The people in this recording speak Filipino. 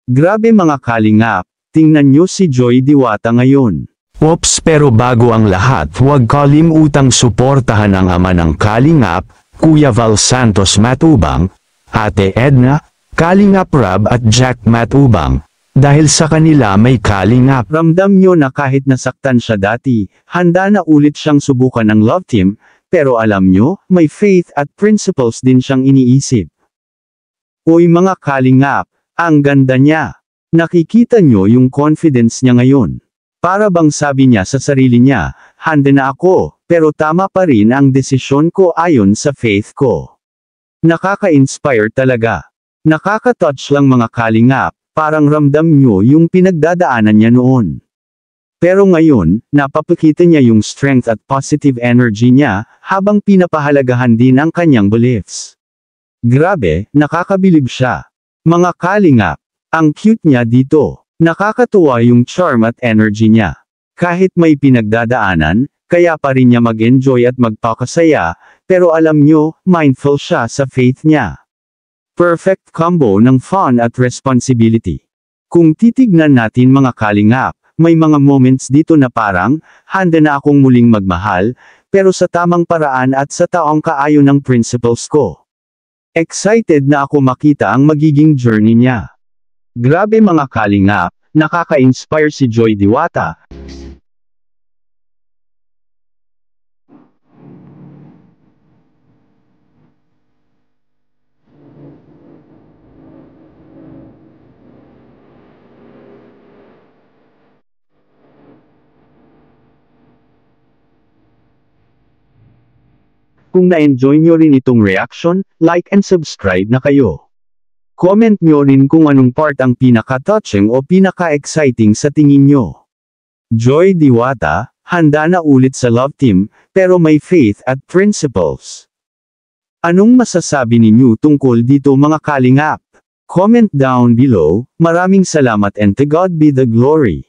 Grabe mga kalingap, tingnan nyo si Joy Diwata ngayon. Ops, pero bago ang lahat, huwag kalimutang suportahan ang ama ng Kalingap, Kuya Val Santos Matubang, Ate Edna, Kalingap Rab at Jack Matubang, dahil sa kanila may Kalingap. Ramdam nyo na kahit nasaktan siya dati, handa na ulit siyang subukan ng love team, pero alam nyo, may faith at principles din siyang iniisip. Uy mga kalingap, ang ganda niya. Nakikita nyo yung confidence niya ngayon. Para bang sabi niya sa sarili niya, handa na ako, pero tama pa rin ang desisyon ko ayon sa faith ko. Nakaka-inspire talaga. Nakaka-touch lang mga kalingap, parang ramdam nyo yung pinagdadaanan niya noon. Pero ngayon, napapakita niya yung strength at positive energy niya, habang pinapahalagahan din ang kanyang beliefs. Grabe, nakakabilib siya. Mga kalingap, ang cute niya dito. Nakakatuwa yung charm at energy niya. Kahit may pinagdadaanan, kaya pa rin niya mag-enjoy at magpakasaya, pero alam nyo, mindful siya sa faith niya. Perfect combo ng fun at responsibility. Kung titignan natin mga kalingap, may mga moments dito na parang, handa na akong muling magmahal, pero sa tamang paraan at sa taong kaayon ng principles ko. Excited na ako makita ang magiging journey niya. Grabe mga kalingap, nakaka-inspire si Joy Diwata. Kung na-enjoy nyo rin itong reaction, like and subscribe na kayo. Comment nyo rin kung anong part ang pinaka-touching o pinaka-exciting sa tingin nyo. Joy Diwata, handa na ulit sa love team, pero may faith at principles. Anong masasabi ninyo tungkol dito mga kalingap? Comment down below. Maraming salamat and to God be the glory.